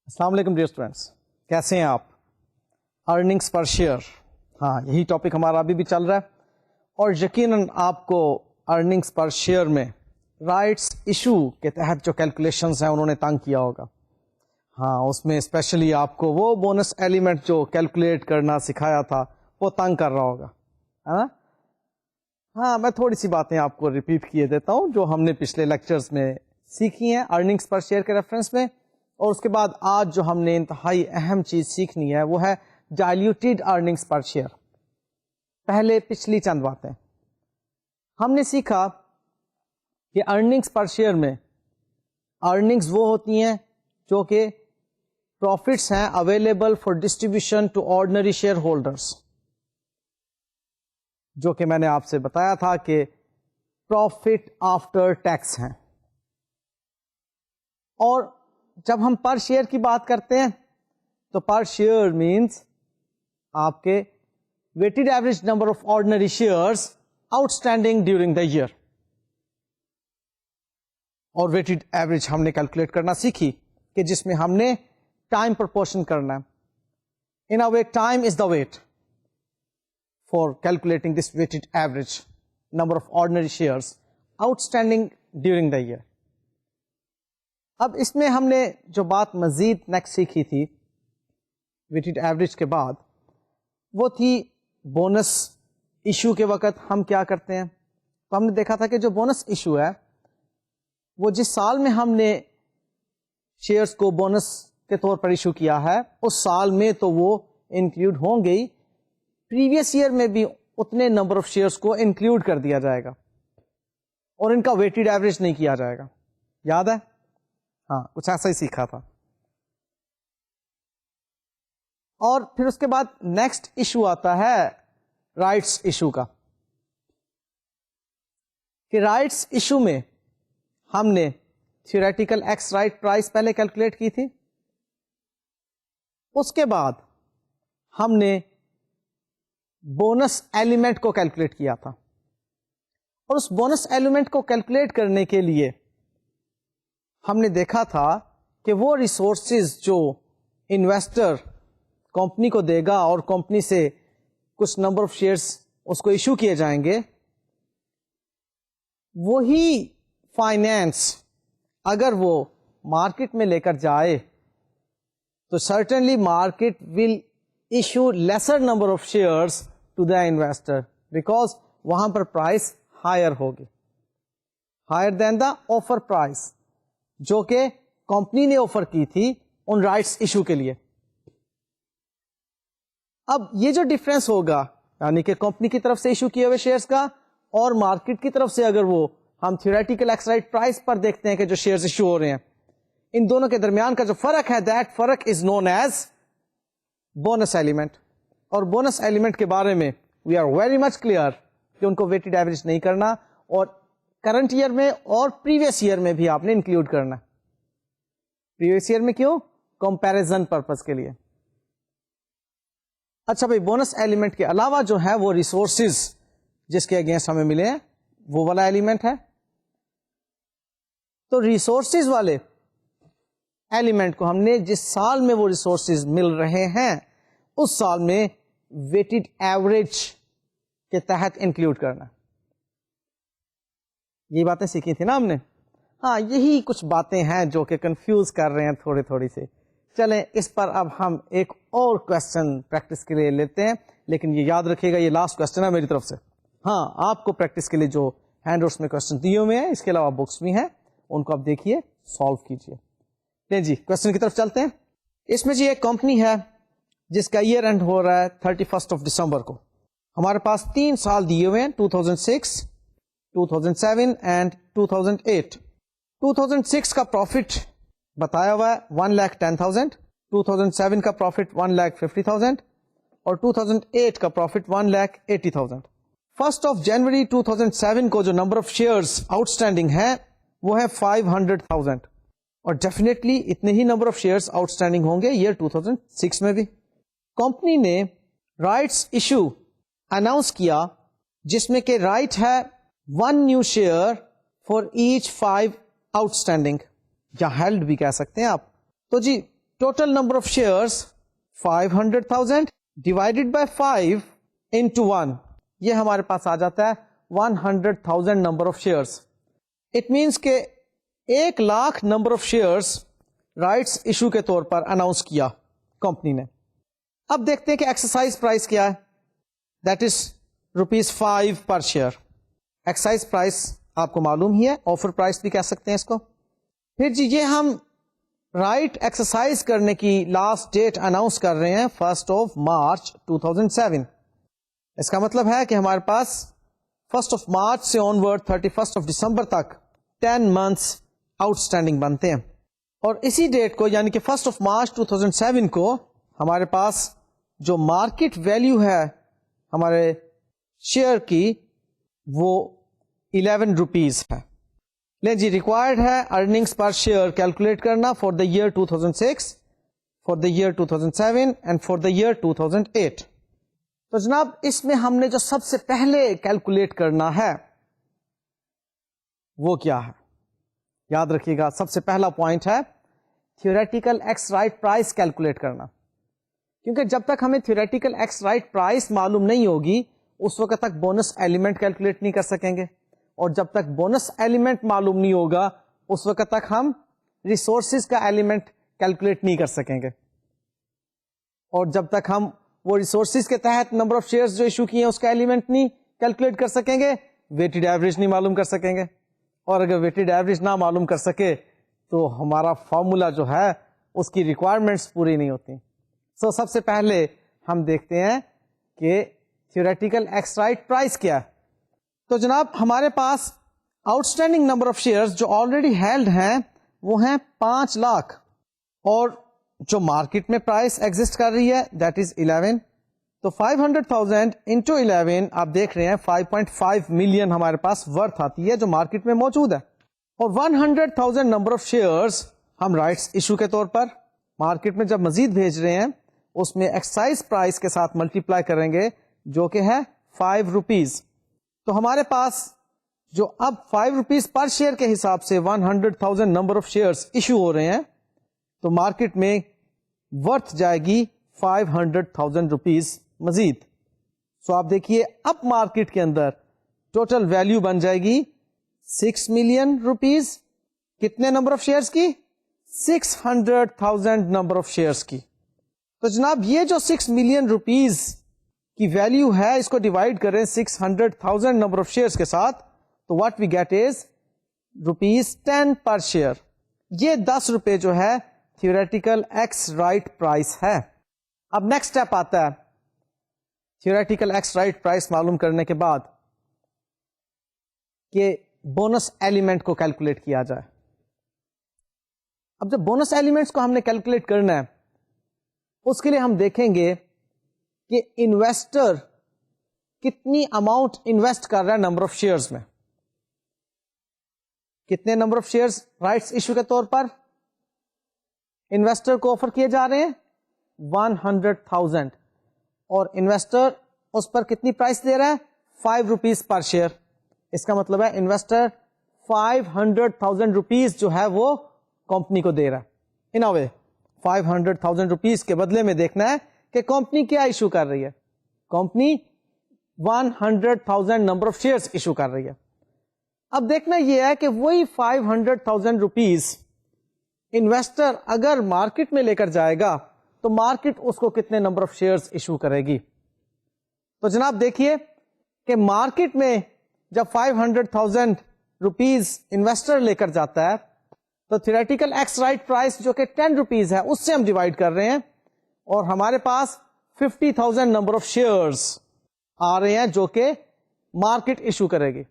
السلام علیکم dear students, کیسے ہیں آپ؟ ارننگس پر شیئر، ہاں یہی ٹاپک ہمارا ابھی بھی چل رہا ہے، اور یقیناً آپ کو ارننگس پر شیئر میں رائٹس ایشو کے تحت جو کیلکولیشنز ہیں انہوں نے تنگ کیا ہوگا. ہاں اس میں اسپیشلی آپ کو وہ بونس ایلیمنٹ جو کیلکولیٹ کرنا سکھایا تھا وہ تنگ کر رہا ہوگا، ہے نا؟ ہاں میں تھوڑی سی باتیں آپ کو ریپیٹ کیے دیتا ہوں جو ہم نے پچھلے لیکچرز میں سیکھی ہیں ارننگس پر شیئر کے ریفرنس میں، اور اس کے بعد آج جو ہم نے انتہائی اہم چیز سیکھنی ہے وہ ہے ڈائلیوٹیڈ ارننگس پر شیئر. پہلے پچھلی چند باتیں ہم نے سیکھا کہ ارننگس پر شیئر میں ارننگز وہ ہوتی ہیں جو کہ پروفٹس ہیں available for distribution to ordinary shareholders, جو کہ میں نے آپ سے بتایا تھا کہ پروفٹ آفٹر ٹیکس ہیں. اور جب ہم پر شیئر کی بات کرتے ہیں تو پر شیئر مینس آپ کے weighted average number of ordinary shares outstanding during the year. اور ویٹڈ ایوریج ہم نے کیلکولیٹ کرنا سیکھی کہ جس میں ہم نے ٹائم پرپورشن کرنا ہے. In a way time is the weight for calculating this weighted average number of ordinary shares outstanding during the year. اب اس میں ہم نے جو بات مزید نیکسٹ سیکھی تھی ویٹڈ ایوریج کے بعد وہ تھی بونس ایشو کے وقت ہم کیا کرتے ہیں. تو ہم نے دیکھا تھا کہ جو بونس ایشو ہے وہ جس سال میں ہم نے شیئرز کو بونس کے طور پر ایشو کیا ہے اس سال میں تو وہ انکلوڈ ہوں گے، پریویس ایئر میں بھی اتنے نمبر آف شیئرز کو انکلوڈ کر دیا جائے گا اور ان کا ویٹڈ ایوریج نہیں کیا جائے گا. یاد ہے؟ ہاں کچھ ایسا ہی سیکھا تھا. اور پھر اس کے بعد نیکسٹ ایشو آتا ہے رائٹس ایشو کا، کہ رائٹس ایشو میں ہم نے تھیوریٹیکل ایکس رائٹ پرائس پہلے کیلکولیٹ کی تھی. اس کے بعد ہم نے بونس ایلیمنٹ کو کیلکولیٹ کیا تھا، اور اس بونس ایلیمنٹ کو کیلکولیٹ کرنے کے لیے ہم نے دیکھا تھا کہ وہ ریسورسز جو انویسٹر کمپنی کو دے گا اور کمپنی سے کچھ نمبر آف شیئرز اس کو ایشو کیے جائیں گے، وہی فائنینس اگر وہ مارکیٹ میں لے کر جائے تو certainly market will issue lesser number of shares to the investor because وہاں پر پرائس ہائر ہوگی، higher than the offer price جو کہ کمپنی نے آفر کی تھی ان رائٹس ایشو کے لیے. اب یہ جو ڈفرنس ہوگا یعنی کہ کمپنی کی طرف سے ایشو کیے ہوئے شیئرز کا اور مارکیٹ کی طرف سے اگر وہ ہم تھیوریٹیکل ایکس رائٹ پرائس پر دیکھتے ہیں کہ جو شیئرز ایشو ہو رہے ہیں، ان دونوں کے درمیان کا جو فرق ہے دیٹ فرق is known as bonus element. اور بونس ایلیمنٹ کے بارے میں we are very much clear کہ ان کو ویٹڈ ایوریج نہیں کرنا اور کرنٹ ایئر میں اور پریویس ایئر میں بھی آپ نے انکلوڈ کرنا. پریویس ایئر میں کیوں؟ کمپیریزن پرپز کے لیے. اچھا بھائی، بونس ایلیمنٹ کے علاوہ جو ہے وہ ریسورسز جس کے اگینسٹ ہمیں ملے ہیں وہ والا ایلیمنٹ ہے. تو ریسورسز والے ایلیمنٹ کو ہم نے جس سال میں وہ ریسورسز مل رہے ہیں اس سال میں ویٹڈ ایوریج کے تحت انکلوڈ کرنا. یہ باتیں سیکھی تھی نا ہم نے. ہاں یہی کچھ باتیں ہیں جو کہ کنفیوز کر رہے ہیں تھوڑی تھوڑی سے. چلیں اس پر اب ہم ایک اور کوشچن پریکٹس کے لیے لیتے ہیں، لیکن یہ یاد رکھیے گا یہ لاسٹ کوشچن ہے میری طرف سے. ہاں آپ کو پریکٹس کے لیے جو ہینڈ آؤٹس میں کوشچن دیے ہوئے ہیں اس کے علاوہ بکس بھی ہیں، ان کو آپ دیکھیے سالو کیجیے. لیں جی کوشچن کی طرف چلتے ہیں. اس میں جی ایک کمپنی ہے جس کا ایئر اینڈ ہو رہا ہے 31 دسمبر کو. ہمارے پاس 3 سال دیے ہوئے ہیں 2006 2007 اینڈ 2008. 2006 کا پروفٹ بتایا ہوا ہے 1,10,000، 2007 کا پروفٹ 1,50,000 اور 2008 کا پروفٹ 1,80,000. 1 جنوری 2007 کو جو number of shares outstanding ہے وہ ہے 500,000 اور ڈیفینیٹلی اتنے ہی number of shares outstanding ہوں گے ایئر 2006 میں بھی. کمپنی نے رائٹس ایشو اناؤنس کیا جس میں کہ رائٹ ہے 1 new share for each 5 out standing, یا ہیلڈ بھی کہہ سکتے ہیں آپ. تو جی total number of shares 500,000 divided by 5 into 1, یہ ہمارے پاس آ جاتا ہے 100,000 number of shares. It means کہ 1,00,000 number of shares rights issue کے طور پر اناؤنس کیا کمپنی نے. اب دیکھتے ہیں کہ ایکسرسائز پرائس کیا ہے. That is ₹5 per share. Exercise price آپ کو معلوم ہی ہے, آفر پرائس بھی کہہ سکتے ہیں اس کو. پھر جی یہ ہم رائٹ ایکسرسائز کرنے کی لاسٹ ڈیٹ اناؤنس کر رہے ہیں 1 مارچ 2007. اس کا مطلب ہے کہ ہمارے پاس 1 مارچ سے آنورڈ 31 دسمبر تک 10 months آؤٹ اسٹینڈنگ بنتے ہیں. اور اسی ڈیٹ کو یعنی کہ 1 مارچ 2007 کو ہمارے پاس جو مارکیٹ ویلیو ہے ہمارے شیئر کی وہ 11 روپیز ہے. لیں جی, ریکوائرڈ ہے ارننگس پر شیئر کیلکولیٹ کرنا for the year 2006, for the year 2007 and for the year 2008. تو جناب اس میں ہم نے جو سب سے پہلے کیلکولیٹ کرنا ہے وہ کیا ہے, یاد رکھیے گا سب سے پہلا پوائنٹ ہے theoretical x right price calculate کرنا. کیونکہ جب تک ہمیں تھیوریٹیکل ایکس رائٹ پرائس معلوم نہیں ہوگی اس وقت تک بونس ایلیمنٹ کیلکولیٹ نہیں کر سکیں گے, اور جب تک بونس ایلیمنٹ معلوم نہیں ہوگا اس وقت تک ہم ریسورسز کا ایلیمنٹ کیلکولیٹ نہیں کر سکیں گے, اور جب تک ہم وہ ریسورسز کے تحت نمبر آف شیئرز جو ایشو کیے ہیں اس کا ایلیمنٹ نہیں کیلکولیٹ کر سکیں گے, ویٹڈ ایوریج نہیں معلوم کر سکیں گے. اور اگر ویٹڈ ایوریج نہ معلوم کر سکے تو ہمارا فارمولا جو ہے اس کی ریکوائرمنٹس پوری نہیں ہوتی. سو سب سے پہلے ہم دیکھتے ہیں کہ تھیوریٹیکل ایکس رائٹ پرائس کیا ہے. تو جناب ہمارے پاس outstanding number of shares جو آلریڈی ہیلڈ ہیں وہ ہیں 5 لاکھ, اور جو مارکیٹ میں پرائس ایگزسٹ کر رہی ہے دیٹ از 11. تو 500,000 انٹو 11 آپ دیکھ رہے ہیں 5.5 ملین ہمارے پاس ورتھ آتی ہے جو مارکیٹ میں موجود ہے. اور 100,000 نمبر آف شیئرز ہم رائٹس ایشو کے طور پر مارکیٹ میں جب مزید بھیج رہے ہیں اس میں ایکسائز پرائس کے ساتھ ملٹیپلائی کریں گے جو کہ ہے 5 روپیز. تو ہمارے پاس جو اب 5 روپیز پر شیئر کے حساب سے 100,000 نمبر آف شیئرز ایشو ہو رہے ہیں تو مارکیٹ میں ورتھ جائے گی 500,000 روپیز مزید. سو آپ دیکھیے اب مارکیٹ کے اندر ٹوٹل ویلیو بن جائے گی 6 ملین روپیز. کتنے نمبر آف شیئرز کی؟ 600,000 نمبر آف شیئرز کی. تو جناب یہ جو 6 ملین روپیز کی ویلیو ہے اس کو ڈیوائڈ کریں 600,000 نمبر آف شیئرز کے ساتھ تو what we get is ₹10 per share. یہ 10 روپے جو ہے تھیوریٹیکل ایکس رائٹ پرائس ہے. اب نیکسٹ اسٹیپ آتا ہے تھیوریٹیکل ایکس رائٹ پرائس معلوم کرنے کے بعد کہ بونس ایلیمنٹ کو کیلکولیٹ کیا جائے. اب جب بونس ایلیمنٹس کو ہم نے کیلکولیٹ کرنا ہے اس کے لیے ہم دیکھیں گے کہ انویسٹر کتنی اماؤنٹ انویسٹ کر رہا ہے نمبر آف شیئرز میں. کتنے number of shares rights issue کے طور پر انویسٹر کو آفر کیے جا رہے ہیں 100,000, اور انویسٹر اس پر کتنی پرائس دے رہا ہے 5 روپیز پر شیئر. اس کا مطلب ہے انویسٹر 500,000 روپیز جو ہے وہ کمپنی کو دے رہا ہے. ان اے وے 500,000 روپیز کے بدلے میں دیکھنا ہے کہ کمپنی کیا ایشو کر رہی ہے. Company 100,000 number of shares issue کر رہی ہے. اب دیکھنا یہ ہے کہ وہی 500,000 روپیز انویسٹر اگر مارکیٹ میں لے کر جائے گا تو مارکیٹ اس کو کتنے نمبر آف شیئرز ایشو کرے گی. تو جناب دیکھیے کہ مارکیٹ میں جب 500,000 روپیز انویسٹر لے کر جاتا ہے تو تھیوریٹیکل ایکس رائٹ پرائس جو کہ 10 روپیز ہے اس سے ہم ڈیوائڈ کر رہے ہیں, اور ہمارے پاس 50,000 نمبر آف شیئرز آ رہے ہیں جو کہ مارکیٹ ایشو کرے گی.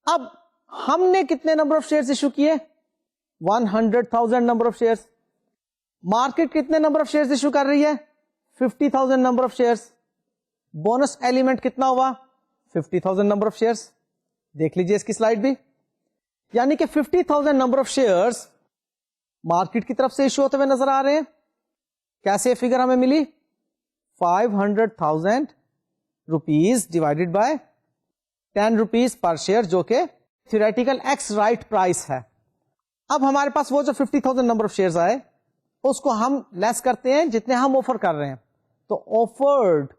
اب ہم نے کتنے نمبر آف شیئرز ایشو کیے 100,000 نمبر آف شیئرز. مارکیٹ کتنے نمبر آف شیئرز ایشو کر رہی ہے 50,000 number of shares. Bonus element کتنا ہوا 50,000 نمبر آف شیئرز. دیکھ لیجئے اس کی سلائڈ بھی, یعنی کہ 50,000 نمبر آف شیئرز مارکیٹ کی طرف سے ایشو ہوتے ہوئے نظر آ رہے ہیں. کیسے فگر ہمیں ملی 500,000 rupees divided by 10 rupees per share جو کہ تھیوریٹیکل ایکس رائٹ پرائس ہے. اب ہمارے پاس وہ جو 50,000 نمبر آف شیئرز آئے اس کو ہم لیس کرتے ہیں جتنے ہم آفر کر رہے ہیں. تو offered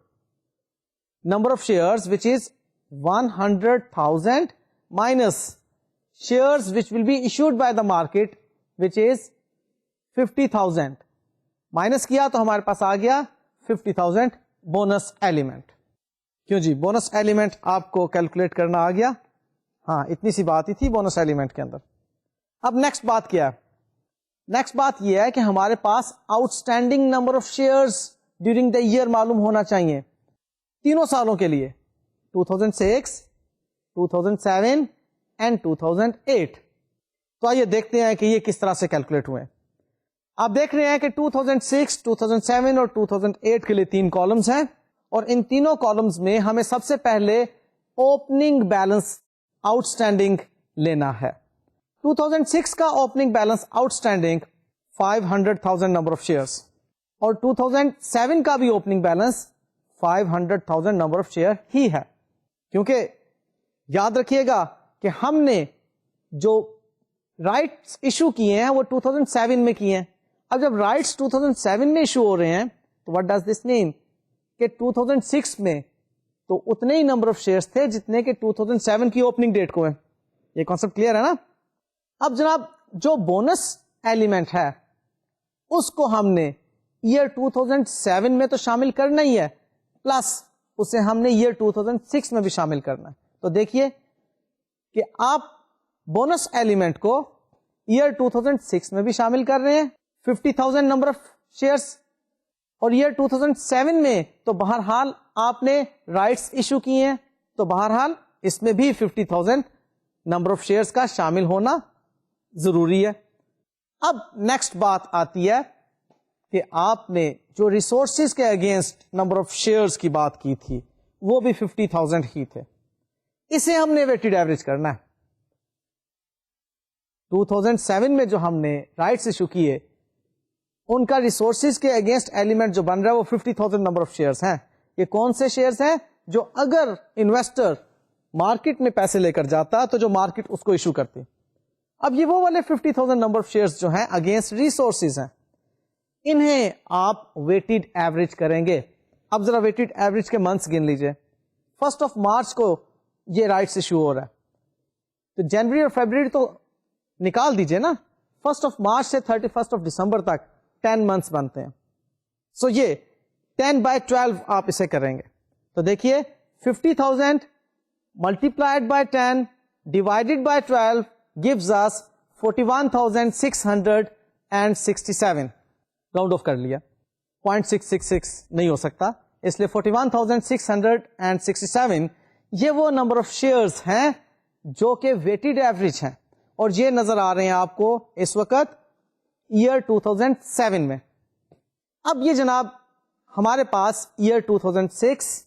number of shares which is 100,000 minus shares which will be issued by the market which is 50,000 minus کیا تو ہمارے پاس آ گیا 50,000 بونس ایلیمنٹ. کیوں جی بونس ایلیمنٹ آپ کو کیلکولیٹ کرنا آ گیا؟ ہاں اتنی سی بات ہی تھی بونس ایلیمنٹ کے اندر. اب نیکسٹ بات کیا ہے؟ نیکسٹ بات یہ ہے کہ ہمارے پاس outstanding number of shares during the year معلوم ہونا چاہیے تینوں سالوں کے لیے 2006 2007 اینڈ 2008. تو آئیے دیکھتے ہیں کہ یہ کس طرح سے کیلکولیٹ ہوئے. آپ دیکھ رہے ہیں کہ 2006 2007 اور 2008 کے لیے 3 کالمز ہیں اور ان تینوں کالمز میں ہمیں سب سے پہلے اوپننگ بیلنس آؤٹ اسٹینڈنگ لینا ہے. 2006 کا opening balance outstanding 500,000 number of shares اور 2007 کا بھی opening balance 500,000 number of share ہی ہے. کیونکہ یاد رکھیے گا کہ ہم نے جو رائٹس ایشو کیے ہیں وہ 2007 میں کیے ہیں. اب جب رائٹس 2007 میں ایشو ہو رہے ہیں تو what does this mean کہ 2006 میں تو اتنے ہی نمبر آف شیئرس تھے جتنے کہ 2007 کی اوپننگ ڈیٹ کو ہے. یہ کانسیپٹ کلیئر ہے نا؟ اب جناب جو بونس ایلیمنٹ ہے اس کو ہم نے ایئر 2007 میں تو شامل کرنا ہی ہے پلس اسے ہم نے ایئر 2006 میں بھی شامل کرنا ہے. تو دیکھیے کہ آپ بونس ایلیمنٹ کو ایئر 2006 میں بھی شامل کر رہے ہیں 50,000 نمبر آف شیئرس اور ایئر 2007 میں تو بہرحال آپ نے رائٹس ایشو کیے ہیں تو بہرحال اس میں بھی 50,000 نمبر آف شیئرس کا شامل ہونا ضروری ہے. اب نیکسٹ بات آتی ہے کہ آپ نے جو ریسورسز کے اگینسٹ نمبر آف شیئرس کی بات کی تھی وہ بھی 50,000 ہی تھے. اسے ہم نے ویٹڈ ایوریج کرنا ہے. 2007 میں جو ہم نے رائٹس ایشو کیے ان کا ریسورسز کے اگینسٹ ایلیمنٹ جو بن رہا ہے وہ 50,000 نمبر آف شیئرس ہیں. یہ کون سے شیئرس ہیں؟ جو اگر انویسٹر مارکیٹ میں پیسے لے کر جاتا تو جو مارکیٹ اس کو ایشو کرتی. اب یہ وہ والے 50,000 نمبر آف شیئرس جو ہیں اگینسٹ ریسورسز ہیں انہیں آپ ویٹڈ ایوریج کریں گے. اب ذرا ویٹڈ ایوریج کے منتھس گن لیجئے. 1 مارچ کو یہ رائٹس ایشو ہو رہا ہے تو جنوری اور فیبرری تو نکال دیجئے نا. 1 مارچ سے 31 دسمبر تک 10 منتھس بنتے ہیں. سو یہ 10/12 آپ اسے کریں گے تو دیکھیے 50,000 multiplied by 10 divided by 12 gives us 41,667. Round of کر لیا 0.666 نہیں ہو سکتا اس لیے 41,667 یہ وہ نمبر آف شیئرز ہیں جو کہ ویٹڈ ایوریج ہیں اور یہ نظر آ رہے ہیں آپ کو اس وقت ایئر 2007 میں. اب یہ جناب ہمارے پاس ایئر 2006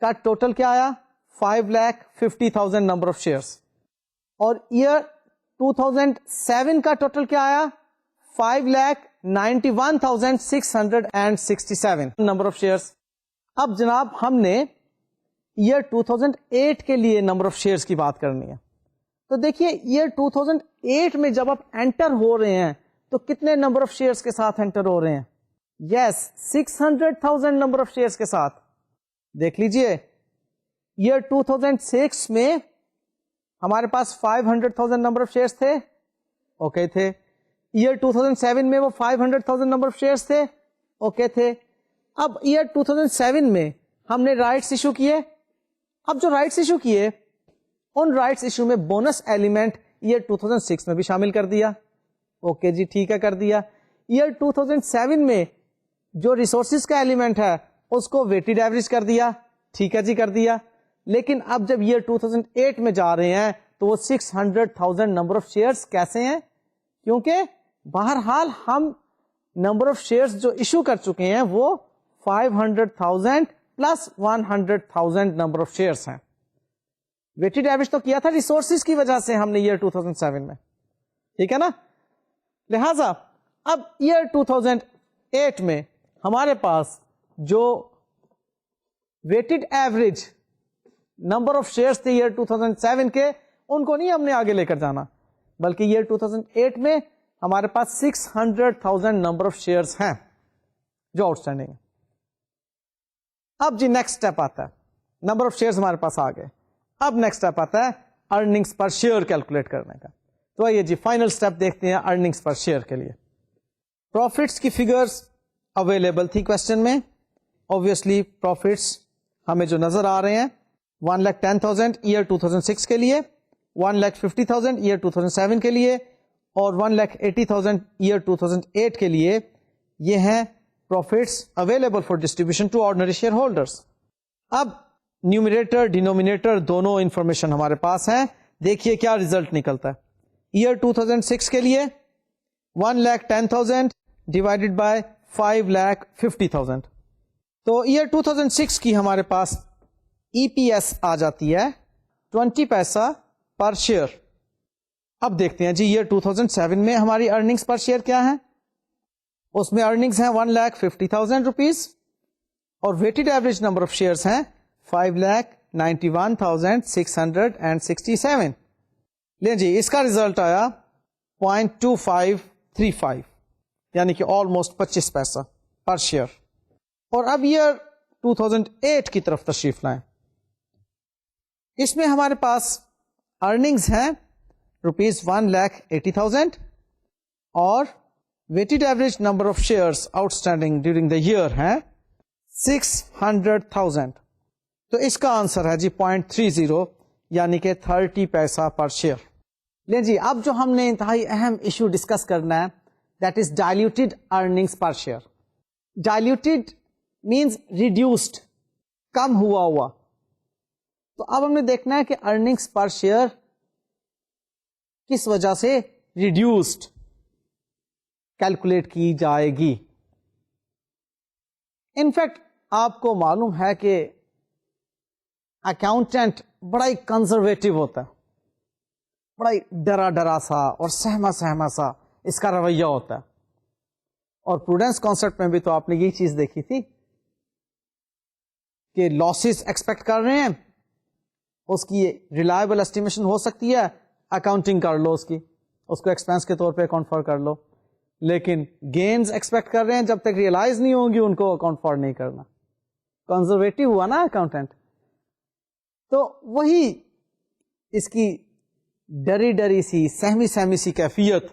کا ٹوٹل کیا آیا 5,50,000 نمبر آف شیئرس اور ایئر 2007 کا ٹوٹل کیا آیا 5,91,667 نمبر آف شیئرس. اب جناب ہم نے ایئر 2008 کے لیے نمبر آف شیئرس کی بات کرنی ہے تو دیکھیے ایئر 2008 میں جب آپ انٹر ہو رہے ہیں تو کتنے نمبر آف شیئرس کے ساتھ انٹر ہو رہے ہیں؟ یس 600,000 نمبر آف شیئرس کے ساتھ. دیکھ لیجئے ایئر 2006 میں ہمارے پاس 500,000 نمبر آف شیئرس تھے اوکے تھے. ایئر 2007 میں وہ 500,000 نمبر آف شیئرس تھے اوکے تھے. اب ایئر 2007 میں ہم نے رائٹس ایشو کیے. اب جو رائٹس ایشو کیے ان رائٹس ایشو میں بونس ایلیمنٹ ایئر 2006 میں بھی شامل کر دیا اوکے جی ٹھیک ہے کر دیا. ایئر 2007 میں جو ریسورسز کا ایلیمنٹ ہے اس کو ویٹڈ ایوریج کر دیا ٹھیک ہے جی کر دیا. لیکن اب جب ایئر 2008 میں جا رہے ہیں تو وہ 600,000 نمبر آف شیئرس کیسے ہیں؟ کیونکہ بہرحال ہم نمبر آف شیئرس جو ایشو کر چکے ہیں وہ 500,000 پلس 100,000 نمبر آف شیئرس ہیں. ویٹڈ ایوریج تو کیا تھا ریسورسز کی وجہ سے ہم نے ایئر 2007 میں ٹھیک ہے نا. لہذا اب ایئر 2008 میں ہمارے پاس جو weighted average number of shares تھے ایئر 2007 کے ان کو نہیں ہم نے آگے لے کر جانا بلکہ ایئر 2008 میں ہمارے پاس 600,000 نمبر آف شیئرس ہیں جو آؤٹ اسٹینڈنگ ہے. اب جی نیکسٹ اسٹیپ آتا ہے, نمبر آف شیئرس ہمارے پاس آ گئے. اب نیکسٹ اسٹیپ آتا ہے ارننگس پر شیئر کیلکولیٹ کرنے کا. تو آئیے جی فائنل اسٹیپ دیکھتے ہیں ارننگس پر شیئر کے لیے. پروفٹس کی فگرس اویلیبل تھی کوشچن میں. obviously پروفٹس ہمیں جو نظر آ رہے ہیں 1,10,000 ایئر 2006 کے لیے, 1,50,000 ایئر 2007 کے لیے, اور 1,80,000 ایئر 2008 کے لیے. یہ ہیں profits available for distribution to ordinary shareholders. اب نیومریٹر ڈینومینیٹر دونوں انفارمیشن ہمارے پاس ہیں. دیکھیے کیا ریزلٹ نکلتا ہے. ایئر 2006 کے لیے 1,10,000 ڈیوائڈیڈ بائی 5,50,000. تو ایئر 2006 کی ہمارے پاس ای پی ایس آ جاتی ہے 20 پیسہ پر شیئر. اب دیکھتے ہیں جی ایئر 2007 میں ہماری ارننگس پر شیئر کیا ہے. اس میں ارننگس ہیں 1,50,000 روپیز اور weighted average number of shares ہیں 5,91,667. لیں جی اس کا ریزلٹ آیا 0.2535 یعنی کہ آلموسٹ 25 پیسہ پر شیئر. اور اب ایئر 2008 کی طرف تشریف لائیں. اس میں ہمارے پاس ارننگز ہیں روپیز 1,80,000 اور weighted average number of shares outstanding during the year ہیں 600,000. تو اس کا آنسر ہے جی 0.30 یعنی کہ 30 پیسہ پر شیئر. لیں جی اب جو ہم نے انتہائی اہم ایشو ڈسکس کرنا ہے that is diluted earnings per share. Diluted means reduced, کم ہوا. تو اب ہم نے دیکھنا ہے کہ ارننگس پر شیئر کس وجہ سے ریڈیوسڈ کیلکولیٹ کی جائے گی. انفیکٹ آپ کو معلوم ہے کہ اکاؤنٹنٹ بڑا ہی کنزرویٹو ہوتا ہے, بڑا ہی ڈرا سا اور سہما سا اس کا رویہ ہوتا ہے. اور پروڈنس کانسیپٹ میں بھی تو آپ نے یہی چیز دیکھی تھی کہ لاسز ایکسپیکٹ کر رہے ہیں, اس کی ریلائبل اسٹیمیشن ہو سکتی ہے, اکاؤنٹنگ کر لو اس کی, اس کو ایکسپینس کے طور پہ اکاؤنٹ فار کر لو. لیکن گینز ایکسپیکٹ کر رہے ہیں, جب تک ریئلائز نہیں ہوں گی ان کو اکاؤنٹ فار نہیں کرنا. کنزرویٹو ہوا نا اکاؤنٹنٹ. تو وہی اس کی ڈری سی سہمی سی کیفیت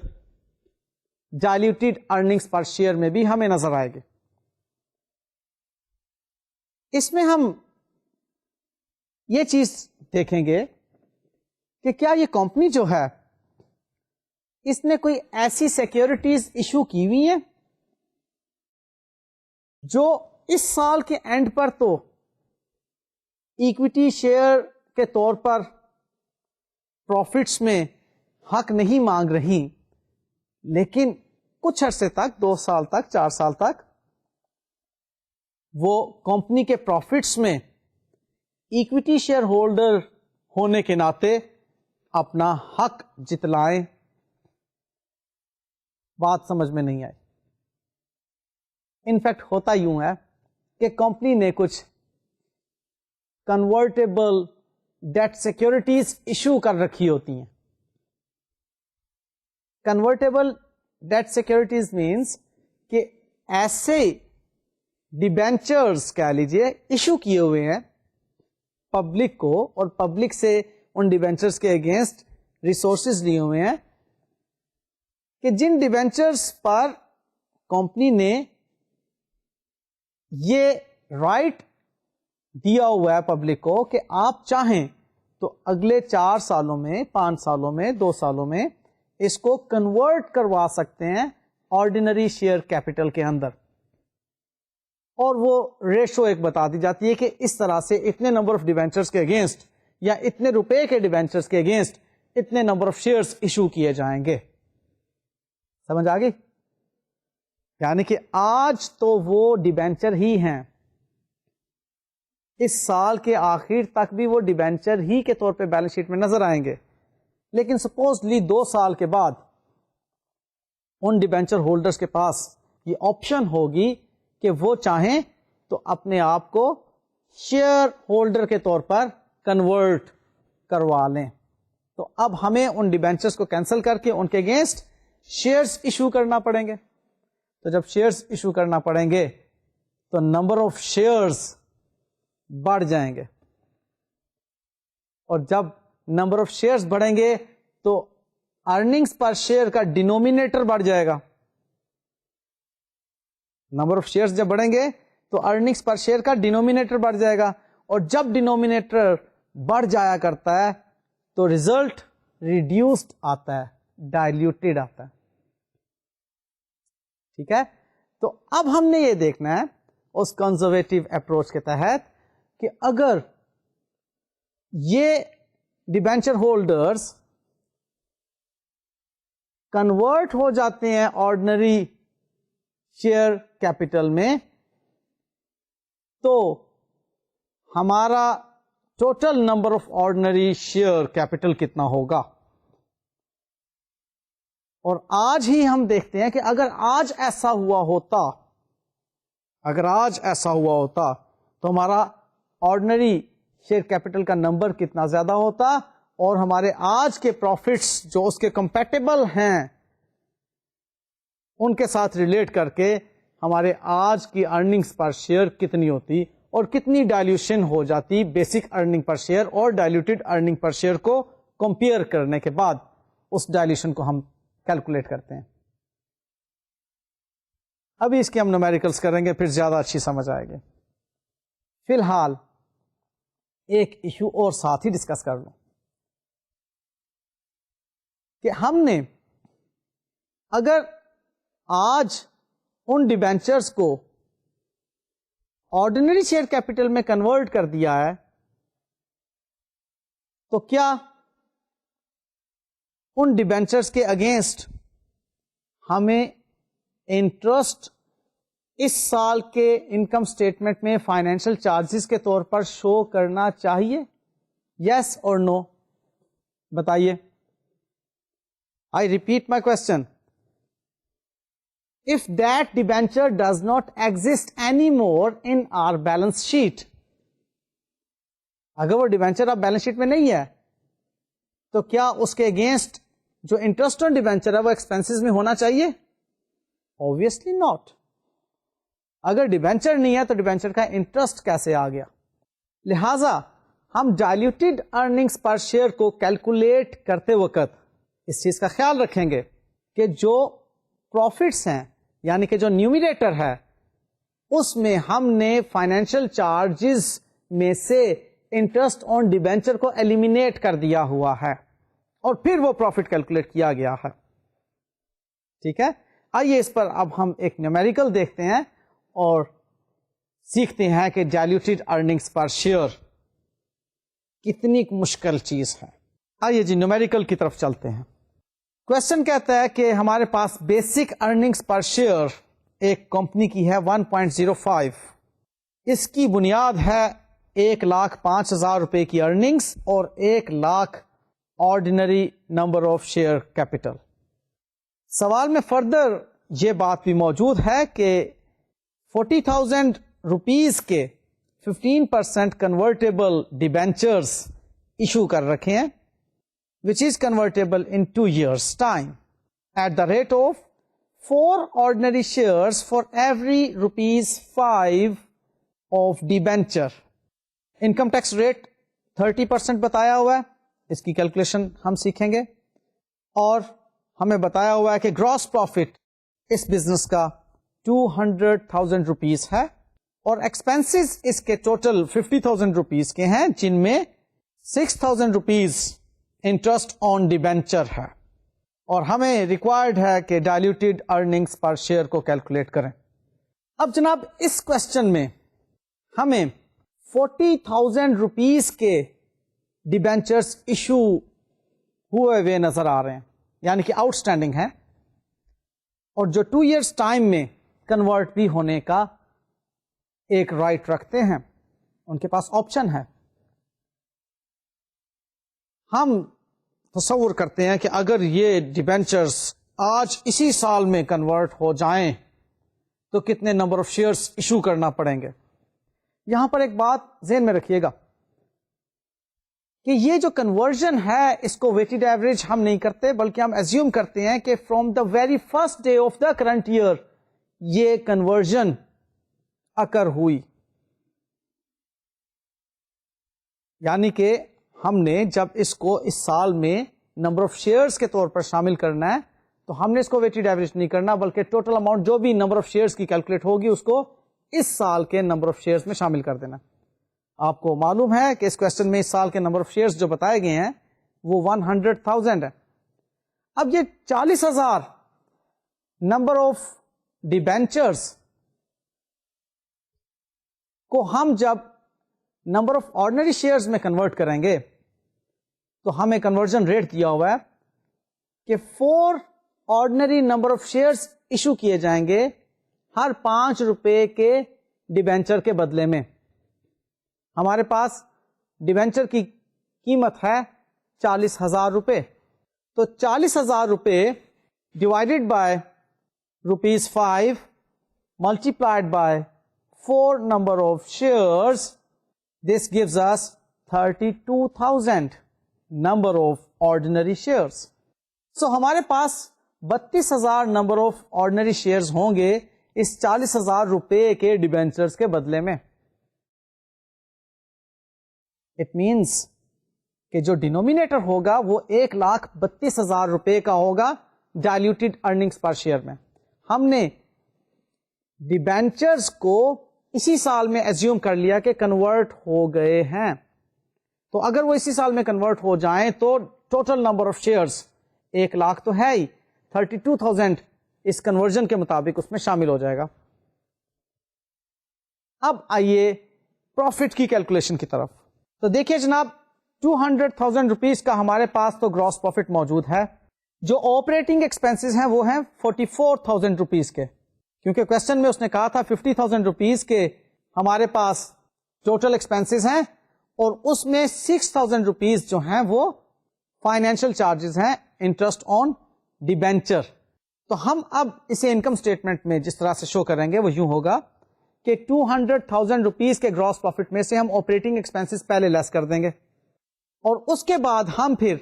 ڈائلیوٹیڈ ارننگس پر شیئر میں بھی ہمیں نظر آئے گی. اس میں ہم یہ چیز دیکھیں گے کہ کیا یہ کمپنی جو ہے اس نے کوئی ایسی سیکیورٹیز ایشو کی ہوئی ہیں جو اس سال کے اینڈ پر تو ایکویٹی شیئر کے طور پر پروفٹس میں حق نہیں مانگ رہی, لیکن کچھ عرصے تک 2 سال تک 4 سال تک وہ کمپنی کے پروفٹس میں ایکویٹی شیئر ہولڈر ہونے کے ناطے اپنا حق جتلائیں. بات سمجھ میں نہیں آئی. انفیکٹ ہوتا یوں ہے کہ کمپنی نے کچھ کنورٹیبل ڈیٹ سیکورٹیز ایشو کر رکھی ہوتی ہیں. کنورٹیبل ڈیٹ سیکورٹیز مینس کہ ایسے ڈیبینچرز کہہ لیجیے ایشو کیے ہوئے ہیں پبلک کو, اور پبلک سے ان ڈیبینچرز کے اگینسٹ ریسورسز لیے ہوئے ہیں کہ جن ڈیبینچرز پر کمپنی نے یہ رائٹ دیا ہوا ہے پبلک کو کہ آپ چاہیں تو اگلے 4 سالوں میں 5 سالوں میں 2 سالوں میں اس کو کنورٹ کروا سکتے ہیں آرڈینری شیئر کیپٹل کے اندر, اور وہ ریشو ایک بتا دی جاتی ہے کہ اس طرح سے اتنے نمبر آف ڈیبینچرز کے اگینسٹ یا اتنے روپے کے ڈیبینچرز کے اگینسٹ اتنے نمبر آف شیئرز ایشو کیے جائیں گے. سمجھ آ گئی؟ یعنی کہ آج تو وہ ڈیبینچر ہی ہیں, اس سال کے آخر تک بھی وہ ڈیبینچر ہی کے طور پہ بیلنس شیٹ میں نظر آئیں گے, لیکن سپوزلی 2 سال کے بعد ان ڈیبینچر ہولڈرز کے پاس یہ آپشن ہوگی کہ وہ چاہیں تو اپنے آپ کو شیئر ہولڈر کے طور پر کنورٹ کروا لیں. تو اب ہمیں ان ڈیبینچرز کو کینسل کر کے ان کے اگینسٹ شیئرس ایشو کرنا پڑیں گے. تو جب شیئرس ایشو کرنا پڑیں گے تو نمبر آف شیئرس بڑھ جائیں گے, اور جب نمبر آف شیئرس بڑھیں گے تو ارننگس پر شیئر کا ڈینومینیٹر بڑھ جائے گا. نمبر آف شیئرس جب بڑھیں گے تو ارننگس پر شیئر کا ڈینومینیٹر بڑھ جائے گا, اور جب ڈینومینیٹر بڑھ جایا کرتا ہے تو ریزلٹ ریڈیوسڈ آتا ہے, ڈائلیوٹیڈ آتا ہے. ٹھیک ہے, تو اب ہم نے یہ دیکھنا ہے اس کنزرویٹو اپروچ کے تحت کہ اگر یہ ڈیبینچر ہولڈرز کنورٹ ہو جاتے ہیں آرڈنری شیئر کیپٹل میں, تو ہمارا total number of ordinary share capital کتنا ہوگا. اور آج ہی ہم دیکھتے ہیں کہ اگر آج ایسا ہوا ہوتا تو ہمارا آرڈنری شیئر کیپٹل کا نمبر کتنا زیادہ ہوتا, اور ہمارے آج کے پروفٹس جو اس کے کمپیٹیبل ہیں ان کے ساتھ ریلیٹ کر کے ہمارے آج کی ارننگز پر شیئر کتنی ہوتی, اور کتنی ڈائلیوشن ہو جاتی بیسک ارننگ پر شیئر اور ڈائلیوٹیڈ ارننگ پر شیئر کو کمپیئر کرنے کے بعد. اس ڈائلیوشن کو ہم کیلکولیٹ کرتے ہیں. ابھی اس کے ہم نومیریکلس کریں گے, پھر زیادہ اچھی سمجھ آئے گی. فی الحال ایک ایشو اور ساتھ ہی ڈسکس کر لوں کہ ہم نے اگر آج ان ڈیبینچرز کو آرڈینری شیئر کیپٹل میں کنورٹ کر دیا ہے تو کیا ان ڈیبینچرز کے اگینسٹ ہمیں انٹرسٹ اس سال کے انکم اسٹیٹمنٹ میں فائنینشیل چارجز کے طور پر شو کرنا چاہیے؟ یس اور نو؟ بتائیے. I repeat my question. If that debenture does not exist anymore in our balance sheet, اگر وہ ڈیبینچر اب بیلنس شیٹ میں نہیں ہے تو کیا اس کے اگینسٹ جو انٹرسٹ آن ڈیبینچر ہے وہ ایکسپینسز میں ہونا چاہیے؟ Obviously not. اگر ڈیبینچر نہیں ہے تو ڈیبینچر کا انٹرسٹ کیسے آ گیا؟ لہذا ہم ڈائلیوٹیڈ ارننگز پر شیئر کو کیلکولیٹ کرتے وقت اس چیز کا خیال رکھیں گے کہ جو پروفٹس ہیں یعنی کہ جو نیومیریٹر ہے اس میں ہم نے فائنینشیل چارجز میں سے انٹرسٹ آن ڈیبینچر کو ایلیمینیٹ کر دیا ہوا ہے اور پھر وہ پروفٹ کیلکولیٹ کیا گیا ہے. ٹھیک ہے, آئیے اس پر اب ہم ایک نیومیریکل دیکھتے ہیں اور سیکھتے ہیں کہ ڈائلیوٹیڈ ارننگز پر شیئر کتنی مشکل چیز ہے. آئیے جی نیومیریکل کی طرف چلتے ہیں. کوشچن کہتا ہے کہ ہمارے پاس بیسک ارننگز پر شیئر ایک کمپنی کی ہے 1.05. اس کی بنیاد ہے 1,05,000 روپے کی ارننگز اور 1,00,000 ordinary number of share capital. سوال میں فردر یہ بات بھی موجود ہے کہ 40,000 روپیز کے 15% کنورٹیبل ڈیبینچرز ایشو کر رکھے ہیں which is convertible in 2 years time at the rate of 4 ordinary shares for every ₹5 of debenture. Income tax rate 30% بتایا ہوا ہے, اس کی کیلکولیشن ہم سیکھیں گے, اور ہمیں بتایا ہوا ہے کہ گراس پروفٹ اس بزنس کا 200,000 روپیز ہے اور ایکسپینسز اس کے ٹوٹل 50,000 روپیز کے ہیں جن میں 6,000 روپیز انٹرسٹ آن ڈیبینچر ہے, اور ہمیں ریکوائرڈ ہے کہ ڈائلیوٹیڈ ارننگز پر شیئر کو کیلکولیٹ کریں. اب جناب اس کوشچن میں ہمیں 40,000 روپیز کے ڈیبینچرز ایشو ہوئے ہوئے نظر آ رہے ہیں, یعنی کہ آؤٹ اسٹینڈنگ ہے, اور جو 2 years ٹائم میں کنورٹ بھی ہونے کا ایک رائٹ رکھتے ہیں, ان کے پاس آپشن ہے. ہم تصور کرتے ہیں کہ اگر یہ ڈیبینچرز آج اسی سال میں کنورٹ ہو جائیں تو کتنے نمبر آف شیئرز ایشو کرنا پڑیں گے. یہاں پر ایک بات ذہن میں رکھیے گا کہ یہ جو کنورژن ہے اس کو ویٹڈ ایوریج ہم نہیں کرتے بلکہ ہم ایزیوم کرتے ہیں کہ from the very first day of the current year یہ کنورژن اکر ہوئی. یعنی کہ ہم نے جب اس کو اس سال میں نمبر آف شیئرز کے طور پر شامل کرنا ہے تو ہم نے اس کو ویٹڈ ایوریج نہیں کرنا بلکہ ٹوٹل اماؤنٹ جو بھی نمبر آف شیئرز کی کیلکولیٹ ہوگی اس کو اس سال کے نمبر آف شیئرز میں شامل کر دینا. آپ کو معلوم ہے کہ اس کوشچن میں اس سال کے نمبر آف شیئرز جو بتائے گئے ہیں وہ 100,000 ہے. اب یہ 40,000 نمبر آف ڈیبینچرز کو ہم جب نمبر آف آرڈنری شیئرز میں کنورٹ کریں گے تو ہمیں کنورژن ریٹ دیا ہوا ہے کہ 4 ordinary number of shares issue کیے جائیں گے ہر 5 روپے کے ڈیبینچر کے بدلے میں. ہمارے پاس ڈیبینچر کی قیمت ہے 40,000 روپے. تو 40,000 روپے divided by ₹5 multiplied by 4 number of shares, this gives us 32,000 number of ordinary shares. So ہمارے پاس 32,000 نمبر آف آرڈنری شیئرز ہوں گے اس 40,000 روپے کے ڈیبینچرز کے بدلے میں. اٹ مینس کہ جو ڈینومینیٹر ہوگا وہ 1,32,000 روپے کا ہوگا ڈائلیوٹیڈ ارننگس پر شیئر میں. ہم نے ڈیبینچرز کو اسی سال میں ایزیوم کر لیا کہ کنورٹ ہو گئے ہیں, تو اگر وہ اسی سال میں کنورٹ ہو جائیں تو ٹوٹل نمبر آف شیئرز 1,00,000 تو ہے ہی, 32,000 اس کنورژن کے مطابق اس میں شامل ہو جائے گا. اب آئیے پروفٹ کی کیلکولیشن کی طرف. تو دیکھیے جناب 200,000 روپیز کا ہمارے پاس تو گراس پروفٹ موجود ہے. جو آپریٹنگ ایکسپینسز ہیں وہ ہیں 44,000 روپیز کے, کیونکہ کوشچن میں اس نے کہا تھا 50,000 روپیز کے ہمارے پاس ٹوٹل ایکسپینسز ہیں اور اس میں 6,000 روپیز جو ہیں وہ فائنینشیل چارجز ہیں, انٹرسٹ آن ڈیبینچر. تو ہم اب اسے انکم اسٹیٹمنٹ میں جس طرح سے شو کریں گے وہ یوں ہوگا کہ 200,000 روپیز کے گراس پروفٹ میں سے ہم آپریٹنگ ایکسپینسز پہلے لیس کر دیں گے اور اس کے بعد ہم پھر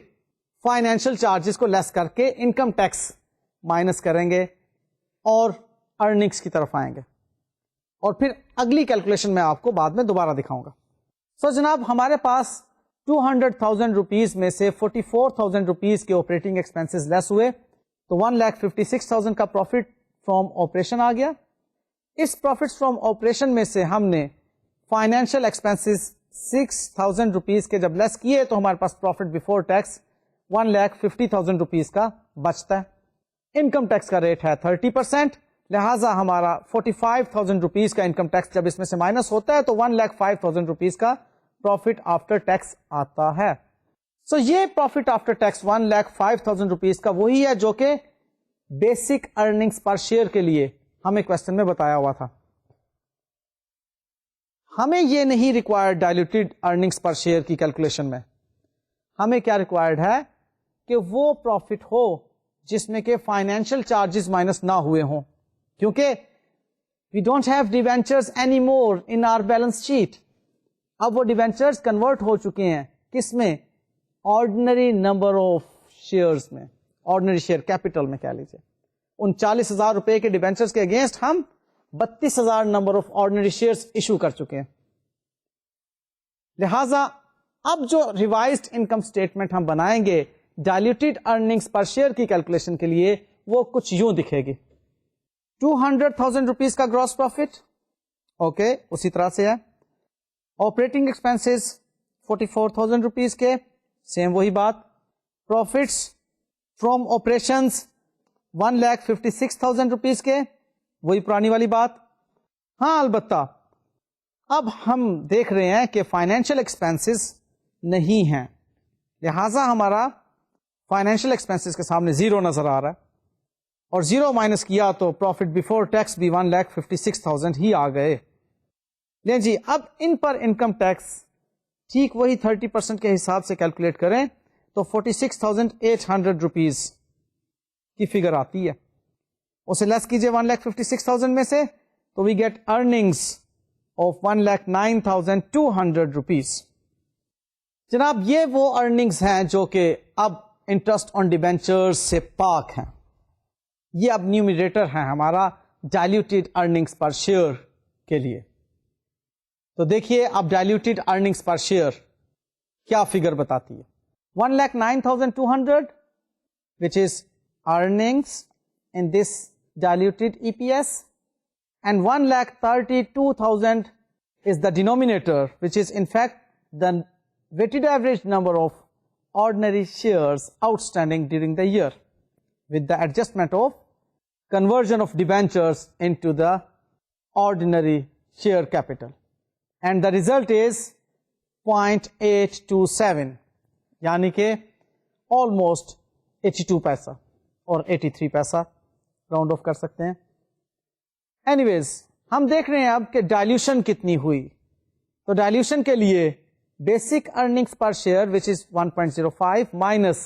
فائنینشیل چارجز کو لیس کر کے انکم ٹیکس مائنس کریں گے اور ارننگس کی طرف آئیں گے, اور پھر اگلی کیلکولیشن میں آپ کو بعد میں دوبارہ دکھاؤں گا. سو جناب ہمارے پاس 200,000 روپیز میں سے 44,000 روپیز کے آپریٹنگ ایکسپینسز لیس ہوئے تو 1,56,000 کا پروفٹ فرام آپریشن آ گیا. اس پروفٹ فرام آپریشن میں سے ہم نے فائنینشیل ایکسپینسز 6,000 روپیز کے جب لیس کیے تو ہمارے پاس پروفٹ بفور ٹیکس 1,50,000 روپیز کا بچتا ہے. انکم ٹیکس کا ریٹ ہے 30%, لہٰذا ہمارا 45,000 روپیز کا انکم ٹیکس جب اس میں سے مائنس ہوتا ہے تو 1,05,000 روپیز کا پروفٹ آفٹر ٹیکس آتا ہے. سو یہ پروفٹ آفٹر ٹیکس 1,05,000 روپیز کا وہی ہے جو کہ بیسک ارننگس پر شیئر کے لیے ہمیں کوشچن میں بتایا ہوا تھا. ہمیں یہ نہیں required diluted earnings per share کی کیلکولیشن میں. ہمیں کیا ریکوائرڈ ہے کہ وہ پروفٹ ہو جس میں کہ فائنینشیل چارجز مائنس نہ ہوئے ہوں, کیونکہ we don't have debentures any more in our balance sheet. اب وہ ڈیبینچرز کنورٹ ہو چکے ہیں کس میں, آرڈنری نمبر آف شیئرز میں, آرڈنری شیئر کیپٹل میں کہہ لیجیے. ان 40,000 روپے کے ڈیبینچرز کے اگینسٹ ہم 32,000 number of ordinary shares issue کر چکے ہیں. لہذا اب جو ریوائزڈ انکم اسٹیٹمنٹ ہم بنائیں گے ڈائلیوٹیڈ ارننگس پر شیئر کی کیلکولیشن کے لیے وہ کچھ یوں دکھے گی. 200,000 روپیز کا گراس پروفٹ, اوکے, اسی طرح سے ہے. آپریٹنگ ایکسپینسز 44,000 روپیز کے, سیم وہی بات. پروفٹس فرام آپریشنز 1,56,000 روپیز کے, وہی پرانی والی بات. ہاں البتہ اب ہم دیکھ رہے ہیں کہ فائنینشیل ایکسپینسز نہیں ہیں, لہذا ہمارا فائنینشیل ایکسپینسز کے سامنے زیرو نظر آ رہا ہے, اور زیرو مائنس کیا تو پروفٹ بفور ٹیکس بھی 1,56,000 ہی آ گئے. لیں جی, اب ان پر انکم ٹیکس ٹھیک وہی 30% کے حساب سے کیلکولیٹ کریں تو 46,800 روپیز کی فگر آتی ہے. اسے لیس کیجئے 1,56,000 میں سے تو we get earnings of 1,09,200 rupees. جناب یہ وہ ارننگز ہیں جو کہ اب انٹرسٹ آن ڈیبینچر سے پاک ہیں. یہ اب نیومریٹر ہے ہمارا ڈائلیوٹیڈ ارننگز پر شیئر کے لیے. تو دیکھیے اب ڈائلیوٹیڈ ارننگز پر شیئر کیا فگر بتاتی ہے. 1,09,200 which is earnings in this diluted EPS, and 1,32,000 is the denominator, which is in fact the weighted average number of ordinary shares outstanding during the year with the adjustment of conversion of debentures into the ordinary share capital, and the result is 0.827 یعنی کہ almost 82 پیسہ اور 83 پیسہ round of کر سکتے ہیں. Any ویز ہم دیکھ رہے ہیں اب کہ ڈائلیوشن کتنی ہوئی. تو ڈائلیوشن کے لیے basic earnings per share which is 1.05 minus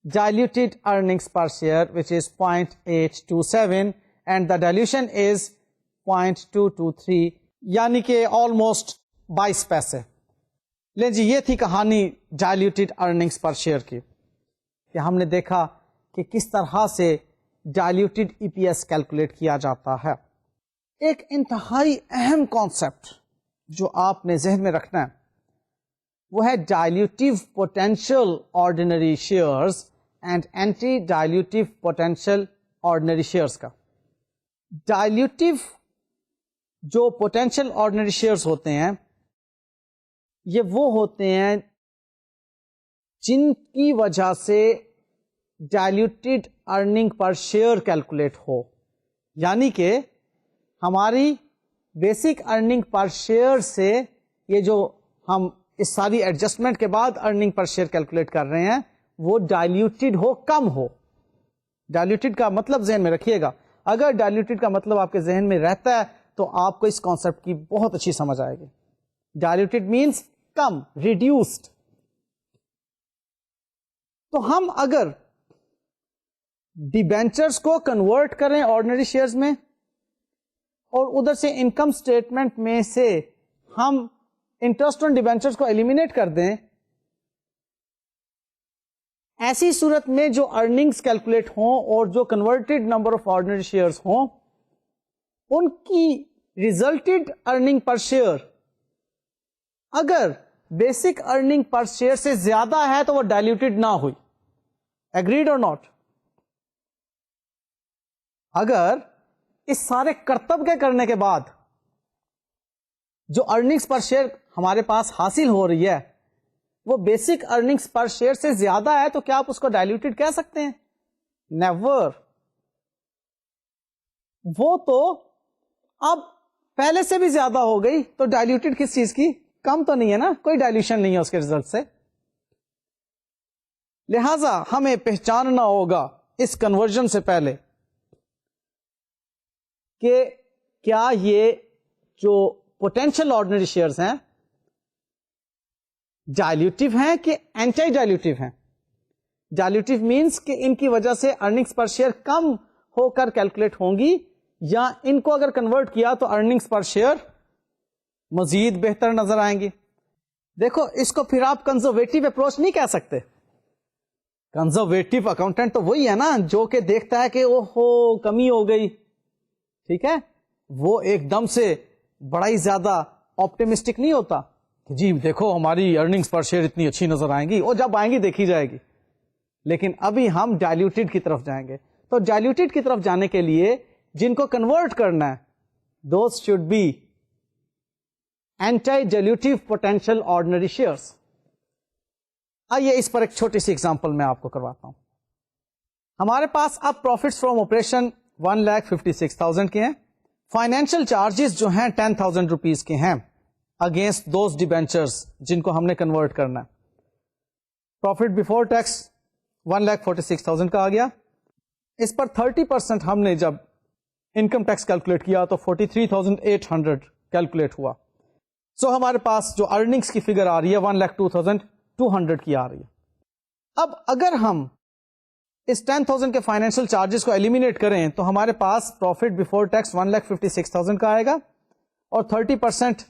diluted earnings per share which is 0.827 and the dilution is 0.223 یعنی کہ آلموسٹ 22 پیسے. لیں جی یہ تھی کہانی ڈائلیوٹیڈ ارننگس پر شیئر کی کہ ہم نے دیکھا کہ کس طرح سے ڈائلیوٹیڈ ای پی ایس کیلکولیٹ کیا جاتا ہے. ایک انتہائی اہم کانسیپٹ جو آپ نے ذہن میں رکھنا ہے وہ ہے dilutive potential ordinary shares and anti dilutive potential ordinary shares کا. ڈائلیوٹیو جو پوٹینشیل آرڈینری شیئرز ہوتے ہیں یہ وہ ہوتے ہیں جن کی وجہ سے diluted earning per share calculate ہو. یعنی کہ ہماری بیسک ارننگ پر شیئر سے یہ جو ہم اس ساری ایڈجسٹمنٹ کے بعد ارننگ پر شیئر کیلکولیٹ کر رہے ہیں وہ ڈائلیوٹیڈ ہو, کم ہو. ڈائلیوٹیڈ کا مطلب ذہن میں رکھیے گا. اگر ڈائلیوٹیڈ کا مطلب آپ کے ذہن میں رہتا ہے تو آپ کو اس کانسیپٹ کی بہت اچھی سمجھ آئے گی. ڈائلیوٹیڈ مینس کم, ریڈیوسڈ. تو ہم اگر ڈیبینچرز کو کنورٹ کریں آرڈنری شیئرز میں اور ادھر سے انکم اسٹیٹمنٹ میں سے ہم انٹرسٹ آن ڈیبینچرز کو ایلیمینیٹ کر دیں, ایسی صورت میں جو ارننگز کیلکولیٹ ہوں اور جو converted number of ordinary shares ہوں ان کی ریزلٹیڈ ارننگ پر شیئر اگر بیسک ارننگ پر شیئر سے زیادہ ہے تو وہ ڈائلیوٹیڈ نہ ہوئی. ایگریڈ اور ناٹ؟ اگر اس سارے کرتب کے کرنے کے بعد جو ارننگز پر شیئر ہمارے پاس حاصل ہو رہی ہے وہ بیسک ارننگز پر شیئر سے زیادہ ہے تو کیا آپ اس کو ڈائلیوٹیڈ کہہ سکتے ہیں؟ نیور. وہ تو اب پہلے سے بھی زیادہ ہو گئی تو ڈائلیوٹیڈ کس چیز کی؟ کم تو نہیں ہے نا, کوئی ڈائلیوشن نہیں ہے اس کے ریزلٹ سے. لہذا ہمیں پہچاننا ہوگا اس کنورژن سے پہلے کہ کیا یہ جو پوٹینشیل آرڈنری شیئرز ہیں ڈائلیوٹیو ہیں کہ اینٹی ڈائلیوٹیو ہیں. ڈائلیوٹیو مینس کہ ان کی وجہ سے ارننگز پر شیئر کم ہو کر کیلکولیٹ ہوں گی, یا ان کو اگر کنورٹ کیا تو ارننگز پر شیئر مزید بہتر نظر آئیں گی. دیکھو اس کو پھر آپ کنزرویٹو اپروچ نہیں کہہ سکتے. کنزرویٹو اکاؤنٹنٹ تو وہی ہے نا جو کہ دیکھتا ہے کہ اوہو کمی ہو گئی, ٹھیک ہے, وہ ایک دم سے بڑا ہی زیادہ آپٹیمسٹک نہیں ہوتا کہ جی دیکھو ہماری ارننگز پر شیئر اتنی اچھی نظر آئیں گی, اور جب آئیں گی دیکھی جائے گی. لیکن ابھی ہم ڈائلیوٹیڈ کی طرف جائیں گے. تو ڈائلیوٹیڈ کی طرف جانے کے لیے جن کو کنورٹ کرنا ہے those should be anti dilutive potential ordinary shares. آئیے اس پر ایک چھوٹی سی ایگزامپل میں آپ کو کرواتا ہوں. ہمارے پاس اب پروفٹس فرام آپریشن 1,56,000 کے ہیں. فائنینشیل چارجز جو ہیں 10,000 روپیز کے ہیں اگینسٹ دوز ڈیبینچرز جن کو ہم نے کنورٹ کرنا ہے. پروفٹ بفور ٹیکس 1,46,000 کا آ گیا. اس پر 30% ہم نے جب انکم ٹیکس کیلکولیٹ کیا تو 43,800 کیلکولیٹ ہوا. سو ہمارے پاس جو ارننگس کی فگر آ رہی ہے 1,02,200 کی آ رہی ہے. اب اگر ہم اس 10,000 کے فائنینشیل چارجز کو ایلیمینیٹ کریں تو ہمارے پاس پروفٹ بفور ٹیکس 1,56,000 کا آئے گا, اور 30%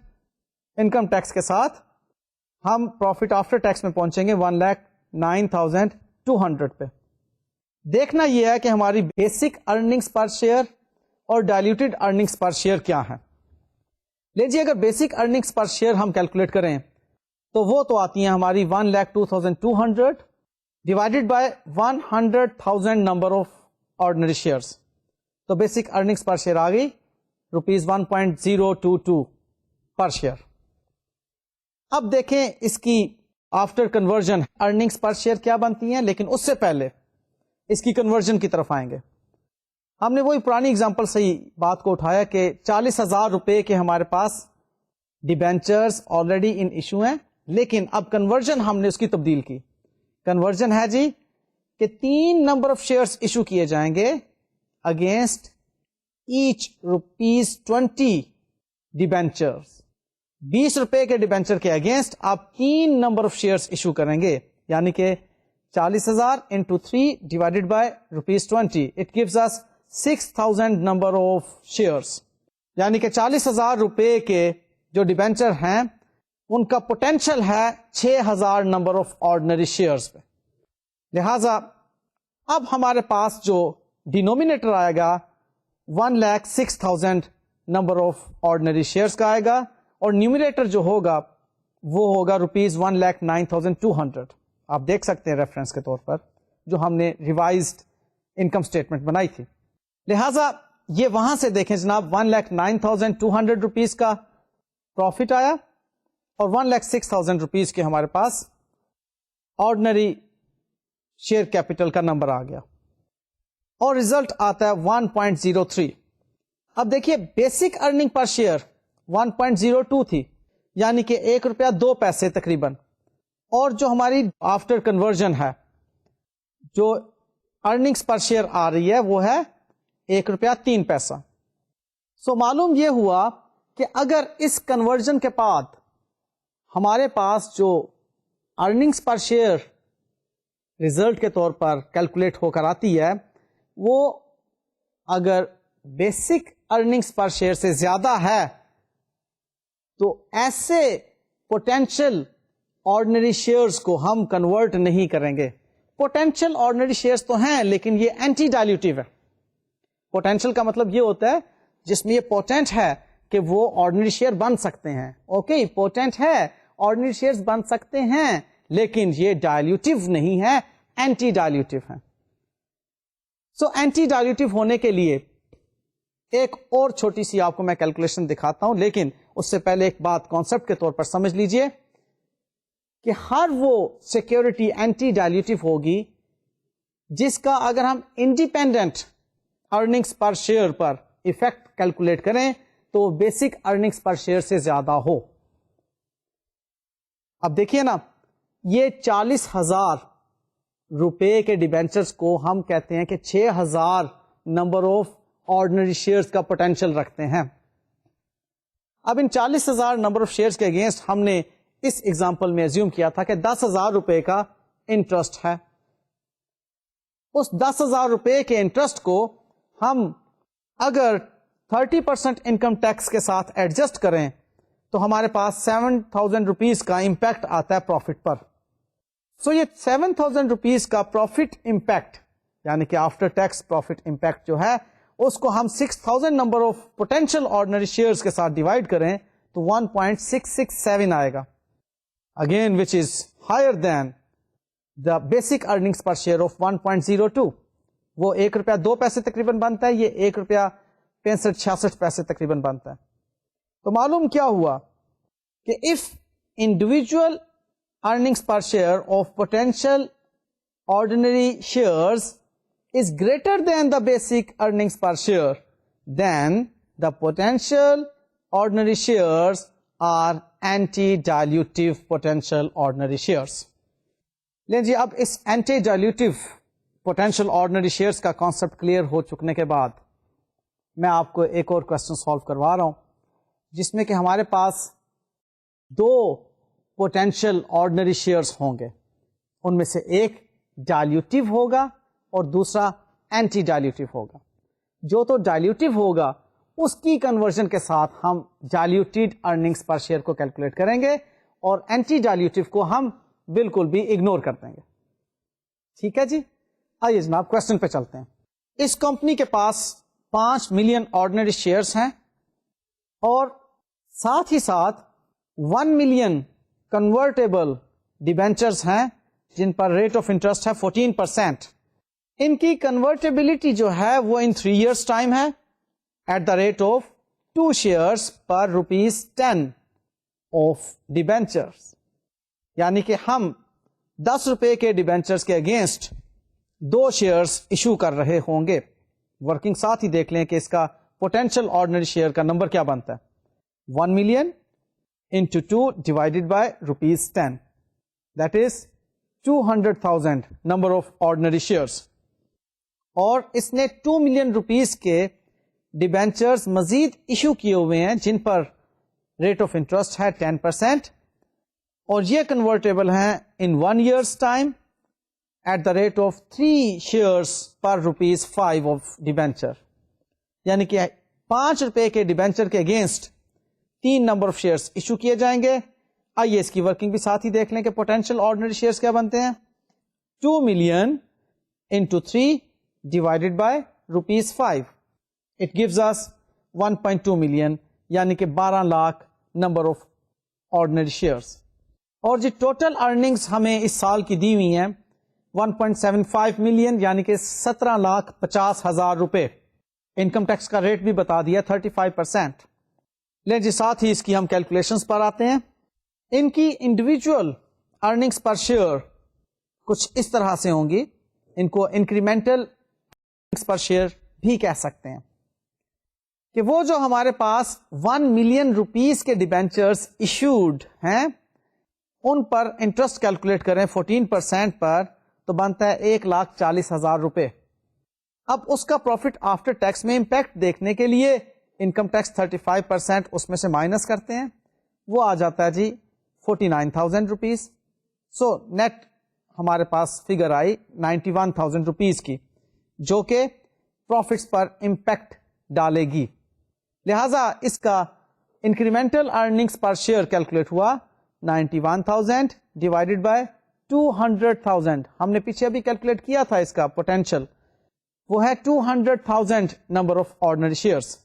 انکم ٹیکس کے ساتھ ہم پروفٹ آفٹر ٹیکس میں پہنچیں گے 1,09,200 پہ. دیکھنا یہ ہے کہ ہماری بیسک ارننگس پر شیئر اور ڈائلیوٹیڈ ارننگس پر شیئر کیا ہے. لیجیے اگر بیسک ارننگس پر شیئر ہم کیلکولیٹ کریں تو وہ تو آتی ہیں ہماری 1,02,200 divided by 100,000 number of ordinary shares. تو بیسک ارننگس پر شیئر آ گئی ₹1.022 پر شیئر. اب دیکھیں اس کی after conversion earnings per share کیا بنتی ہیں, لیکن اس سے پہلے اس کی کنورژن کی طرف آئیں گے. ہم نے وہی پرانی اگزامپل سے ہی بات کو اٹھایا کہ 40,000 روپے کے ہمارے پاس ڈیبینچرز آلریڈی ان ایشو ہیں, لیکن اب کنورژن ہم نے اس کی تبدیل کی. کنورژن ہے جی کہ 3 نمبر آف شیئرز ایشو کیے جائیں گے اگینسٹ ایچ ₹20 ڈیبینچرز. 20 روپے کے ڈیبینچر کے اگینسٹ آپ 3 نمبر آف شیئرز ایشو کریں گے, یعنی کہ 40,000 into 3 divided by ₹20. It gives us 6,000 number of shares. یعنی کہ 40,000 روپے کے جو ڈیبینچر ہیں ان کا پوٹینشل ہے 6,000 نمبر آف آرڈنری شیئرز پہ. لہذا اب ہمارے پاس جو ڈینومینیٹر آئے گا 1,06,000 نمبر آف آرڈنری شیئرز کا آئے گا, اور نیومریٹر جو ہوگا وہ ہوگا ₹1,09,200. آپ دیکھ سکتے ہیں ریفرنس کے طور پر جو ہم نے ریوائزڈ انکم اسٹیٹمنٹ بنائی تھی. لہذا یہ وہاں سے دیکھیں جناب 1,09,200 روپیز کا پروفٹ آیا اور 1,06,000 روپیز کے ہمارے پاس آرڈنری شیئر کیپٹل کا نمبر آ گیا, اور ریزلٹ آتا ہے 1.03. اب دیکھیے بیسک ارننگ پر شیئر 1.02 تھی, یعنی کہ ₹1.02 تقریباً, اور جو ہماری آفٹر کنورژن ہے جو ارننگس پر شیئر آ رہی ہے وہ ہے ₹1.03. سو معلوم یہ ہوا کہ اگر اس کنورژن کے بعد ہمارے پاس جو ارننگس پر شیئر ریزلٹ کے طور پر کیلکولیٹ ہو کر آتی ہے وہ اگر بیسک ارننگس پر شیئر سے زیادہ ہے تو ایسے پوٹینشیل آرڈنری شیئرز کو ہم کنورٹ نہیں کریں گے. پوٹینشیل آرڈنری شیئرز تو ہیں لیکن یہ اینٹی ڈائلیوٹیو ہے. پوٹینشیل کا مطلب یہ ہوتا ہے جس میں یہ پوٹینٹ ہے کہ وہ آرڈنری شیئر بن سکتے ہیں. اوکے, پوٹینٹ ہے, آرڈنری شیئرز بن سکتے ہیں, لیکن یہ ڈائلیوٹیو نہیں ہے, اینٹی ڈائلیوٹیو ہے. سو اینٹی ڈائلیوٹیو ہونے کے لیے ایک اور چھوٹی سی آپ کو میں کیلکولیشن دکھاتا ہوں, لیکن اس سے پہلے ایک بات کانسیپٹ کے طور پر سمجھ لیجئے کہ ہر وہ سیکورٹی اینٹی ڈائلیوٹیو ہوگی جس کا اگر ہم انڈیپینڈنٹ ارننگس پر شیئر پر ایفیکٹ کیلکولیٹ کریں تو بیسک ارننگس پر شیئر سے زیادہ ہو. اب دیکھیے نا, یہ 40,000 روپے کے ڈیبینچرز کو ہم کہتے ہیں کہ 6,000 نمبر آف آرڈنری شیئرز کا پوٹینشیل رکھتے ہیں. اب ان 40,000 نمبر آف شیئرز کے اگینسٹ ہم نے اس ایگزامپل میں ایزیوم کیا تھا کہ 10,000 روپے کا انٹرسٹ ہے. اس 10,000 روپے کے انٹرسٹ کو ہم اگر 30% انکم ٹیکس کے ساتھ ایڈجسٹ کریں تو ہمارے پاس 7,000 روپیز کا امپیکٹ آتا ہے پروفٹ پر. سو یہ 7,000 روپیز کا پروفٹ امپیکٹ یعنی کہ آفٹر ٹیکس پروفٹ امپیکٹ جو ہے اس کو ہم 6,000 number of potential ordinary shares کے ساتھ ڈیوائڈ کریں تو 1.667 آئے گا, again which is higher than the basic earnings per share of 1.02. وہ ₹1.02 تقریباً بنتا ہے, یہ ₹1.65-66 تقریباً بنتا ہے. تو معلوم کیا ہوا کہ if individual earnings per share of potential ordinary shares is greater than the basic earnings per share, then the potential ordinary shares are anti-dilutive potential ordinary shares. لیں جی, اب اس anti dilutive potential ordinary shares کا concept clear ہو چکنے کے بعد میں آپ کو ایک اور کوشچن سالو کروا رہا ہوں جس میں کہ ہمارے پاس 2 پوٹینشیل آرڈنری شیئرز ہوں گے. ان میں سے ایک ڈائلیوٹیو ہوگا اور دوسرا اینٹی ڈائلیوٹیو ہوگا. جو تو ڈائلیوٹیو ہوگا اس کی کنورژن کے ساتھ ہم ڈائلیوٹیڈ ارننگس پر شیئر کو کیلکولیٹ کریں گے, اور اینٹی ڈائلیوٹیو کو ہم بالکل بھی اگنور کر دیں گے. ٹھیک ہے جی. آئیے جناب کوشچن پہ چلتے ہیں. اس کمپنی کے پاس 5 ملین آرڈنری شیئرز ہیں اور ساتھ ہی ساتھ 1 ملین کنورٹیبل ڈیبینچرز ہیں جن پر ریٹ آف انٹرسٹ ہے 14%. ان کی کنورٹیبلٹی جو ہے وہ ان 3 years ٹائم ہے at the rate of 2 shares per ₹10 of debentures. یعنی کہ ہم 10 روپے کے ڈیبینچرز کے اگینسٹ 2 shares ایشو کر رہے ہوں گے. ورکنگ ساتھ ہی دیکھ لیں کہ اس کا پوٹینشیل آرڈنری شیئر کا نمبر کیا بنتا ہے. 1 million into 2 divided by ₹10. That is 200,000 number of ordinary shares. اور اس نے 2 million rupees کے ڈیبینچرز مزید ایشو کیے ہوئے ہیں جن پر ریٹ آف انٹرسٹ ہے 10%, اور یہ کنورٹیبل ہیں in 1 year's time at the rate of 3 shares per ₹5 of debenture. یعنی کہ 5 روپے کے ڈیبینچر کے against 3 number of shares issue کیے جائیں گے. آئیے اس کی ورکنگ بھی ساتھ ہی دیکھ لیں کہ پوٹینشیل آرڈنری شیئرس کیا بنتے ہیں. 2 million into 3 divided by ₹5. It gives us 1.2 million, یعنی کہ 12 lakh number of ordinary shares. اور جو ٹوٹل ارننگز ہمیں اس سال کی دی ہوئی ہیں 1.75 ملین, یعنی کہ 17,50,000 روپے. انکم ٹیکس کا ریٹ بھی بتا دیا 35%. لیں جی ساتھ ہی اس کی ہم کیلکولیشنز پر آتے ہیں. ان کی انڈیویجول ارننگز پر شیئر کچھ اس طرح سے ہوں گی. ان کو انکریمنٹل ارننگز پر شیئر بھی کہہ سکتے ہیں کہ وہ جو ہمارے پاس 1 ملین روپیز کے ڈیبینچرز ایشوڈ ہیں ان پر انٹرسٹ کیلکولیٹ کریں 14% پر تو بنتا ہے 1,40,000 روپے. اب اس کا پروفٹ آفٹر ٹیکس میں امپیکٹ دیکھنے کے لیے انکم ٹیکس 35% اس میں سے مائنس کرتے ہیں, وہ آ جاتا ہے جی 49,000 روپیز. سو نیٹ ہمارے پاس فگر آئی 91,000 روپیز کی جو کہ پروفٹس پر امپیکٹ ڈالے گی. لہذا اس کا incremental earnings per share calculate ہوا 91,000 ڈیوائڈیڈ بائی 200,000. ہم نے پیچھے ابھی کیلکولیٹ کیا تھا اس کا پوٹینشیل, وہ ہے 200,000 نمبر آف آرڈنری شیئرس.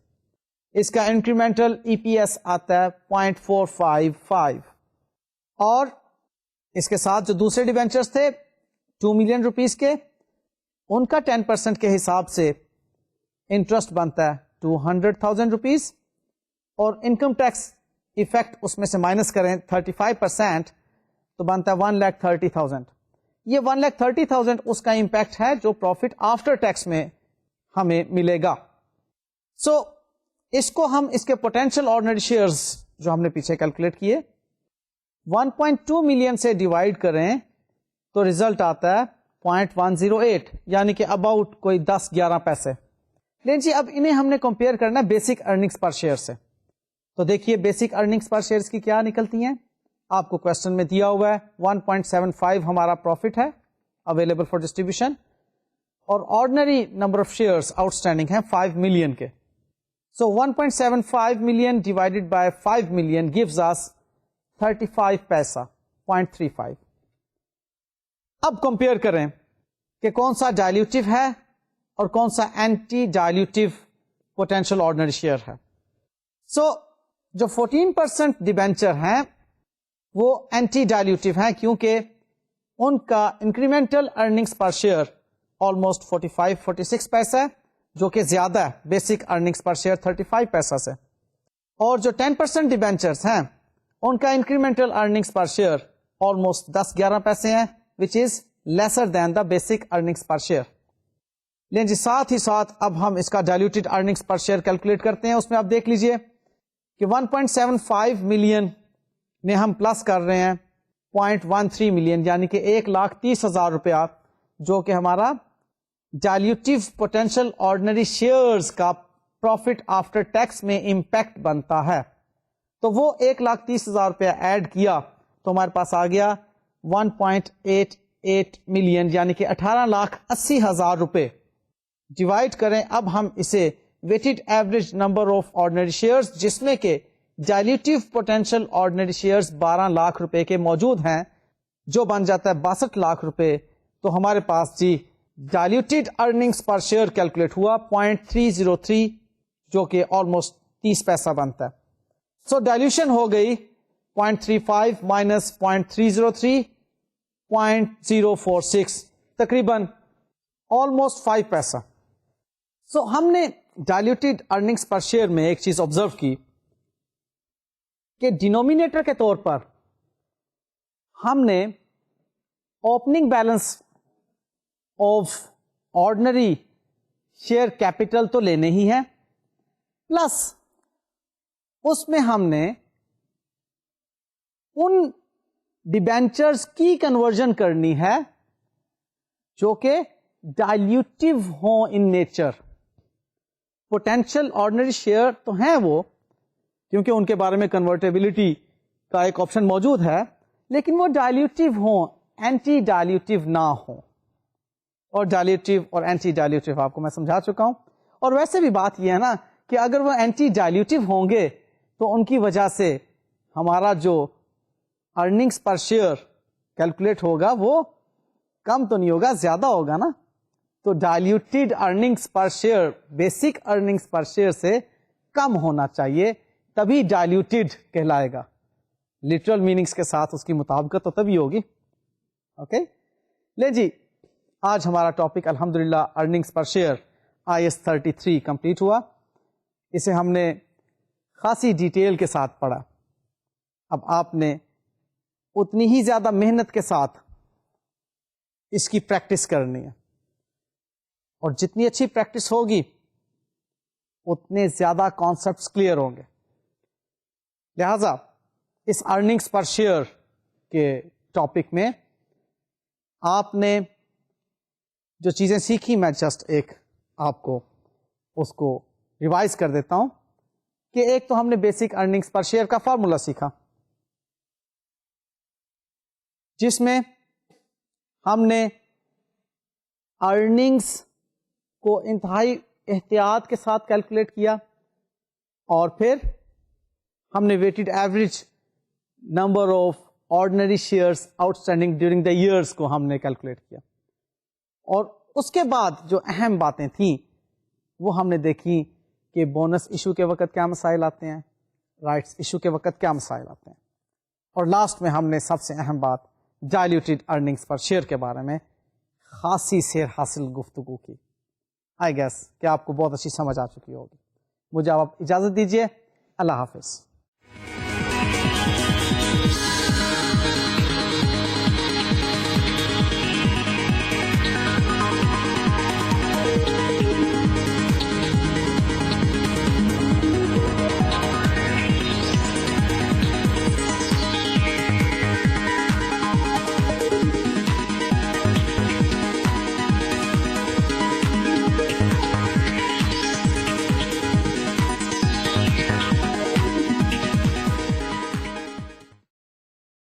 اس کا انکریمنٹل ای پی ایس آتا ہے 0.455, اور اس کے ساتھ جو دوسرے ڈیبینچرز تھے 2 ملین روپیز کے, ان کا 10% کے حساب سے انٹرسٹ بنتا ہے 200,000 روپیز, اور انکم ٹیکس ایفیکٹ اس میں سے مائنس کریں 35% تو بنتا ہے 1,30,000. یہ 1,30,000 اس کا امپیکٹ ہے جو پروفٹ آفٹر ٹیکس میں ہمیں ملے گا. سو اس کو ہم اس کے پوٹینشیل آرڈنری شیئرز جو ہم نے پیچھے کیلکولیٹ کیے 1.2 ملین سے ڈیوائڈ کریں تو ریزلٹ آتا ہے 0.108, یعنی کہ اباؤٹ کوئی 10-11 پیسے. لیکن جی اب انہیں ہم نے کمپیئر کرنا ہے بیسک ارننگس پر شیئر سے. تو دیکھیے بیسک ارننگس پر شیئرز کی کیا نکلتی ہیں. آپ کو کوشچن میں دیا ہوا ہے 1.75 ہمارا پروفٹ ہے اویلیبل فار ڈسٹریبیوشن, اور ordinary number of shares outstanding ہے 5 ملین کے. سو 1.75 million divided by 5 million gives us 35 پیسہ 0.35. اب کمپیئر کریں کہ کون سا ڈائلیوٹیو ہے اور کون سا anti dilutive potential ordinary share ہے. سو جو 14% ڈیبینچر ہیں وہ اینٹی ڈائلیوٹیو ہیں کیونکہ ان کا incremental earnings per share almost 45-46 پیسہ ہے, جو کہ زیادہ ہے بیسک ارننگس پر شیئر 35 پیسہ سے. اور جو 10% ڈیبینچرز ہیں ان کا incremental earnings per share almost 10-11 پیسے ہیں, which is lesser than the basic earnings per share. لیکن جی ساتھ ہی ساتھ اب ہم اس کا diluted earnings per share calculate کرتے ہیں. اس میں آپ دیکھ لیجئے کہ 1.75 ملین میں ہم پلس کر رہے ہیں 0.13 ملین, یعنی کہ 1,30,000 روپیہ, جو کہ ہمارا ڈائلیوٹیو پوٹینشیل آرڈنری شیئرز کا پروفٹ آفٹر ٹیکس میں امپیکٹ بنتا ہے. تو وہ 1,30,000 روپیہ ایڈ کیا تو ہمارے پاس آ گیا 1.88 ملین, یعنی کہ 18,80,000 روپے. ڈیوائڈ کریں اب ہم اسے weighted average number of ordinary shares, جس میں کہ ڈائلیوٹیو پوٹینشیل آرڈنری شیئرز 12 لاکھ روپے کے موجود ہیں جو بن جاتا ہے 62 لاکھ روپے. تو ہمارے پاس جی diluted earnings per share calculate ہوا 0.303 جو کہ آلموسٹ 30 پیسہ بنتا ہے. سو ڈائلیوشن ہو گئی 0.35 مائنس 0.303 0.046 تقریباً آلموسٹ 5 پیسہ. سو ہم نے ڈائلیوٹیڈ ارننگس پر شیئر میں ایک چیز آبزرو کی کہ ڈینومینیٹر کے طور پر ہم نے opening balance of ordinary share capital تو لینے ہی ہے، پلس اس میں ہم نے ان ڈیبینچرز کی کنورژن کرنی ہے جو کہ ڈائلیوٹیو ہوں in nature. Potential ordinary share تو ہیں وہ کیونکہ ان کے بارے میں کنورٹیبلٹی کا ایک آپشن موجود ہے، لیکن وہ ڈائلیوٹیو ہوں، اینٹی ڈائلیوٹیو نہ ہوں. اور ڈائلیوٹیو اور اینٹی ڈائلیوٹیو آپ کو میں سمجھا چکا ہوں. اور ویسے بھی بات یہ ہے نا کہ اگر وہ اینٹی ڈائلیوٹیو ہوں گے تو ان کی وجہ سے ہمارا جو ارننگس پر شیئر کیلکولیٹ ہوگا وہ کم تو نہیں ہوگا، زیادہ ہوگا نا. تو diluted earnings per share basic earnings per share سے کم ہونا چاہیے، تبھی ڈائلیوٹیڈ کہلائے گا. لٹرل میننگس کے ساتھ اس کی مطابقت تو تبھی ہوگی. اوکے لے جی، آج ہمارا ٹاپک الحمدللہ earnings per share IAS 33 complete ہوا. اسے ہم نے خاصی ڈیٹیل کے ساتھ پڑھا. اب آپ نے اتنی ہی زیادہ محنت کے ساتھ اس کی پریکٹس کرنی ہے، اور جتنی اچھی پریکٹس ہوگی اتنے زیادہ کانسیپٹس کلیئر ہوں گے. لہذا اس ارننگس پر شیئر کے ٹاپک میں آپ نے جو چیزیں سیکھی میں جسٹ ایک آپ کو اس کو ریوائز کر دیتا ہوں کہ ایک تو ہم نے بیسک ارننگس پر شیئر کا فارمولا سیکھا جس میں ہم نے ارننگس کو انتہائی احتیاط کے ساتھ کیلکولیٹ کیا، اور پھر ہم نے weighted average number of ordinary shares outstanding during the years کو ہم نے کیلکولیٹ کیا. اور اس کے بعد جو اہم باتیں تھیں وہ ہم نے دیکھی کہ بونس ایشو کے وقت کیا مسائل آتے ہیں، رائٹس ایشو کے وقت کیا مسائل آتے ہیں، اور لاسٹ میں ہم نے سب سے اہم بات ڈائلیوٹیڈ ارننگس پر شیئر کے بارے میں خاصی سیر حاصل گفتگو کی. آئی گیس کہ آپ کو بہت اچھی سمجھ آ چکی ہوگی. مجھے آپ اجازت دیجیے. اللہ حافظ.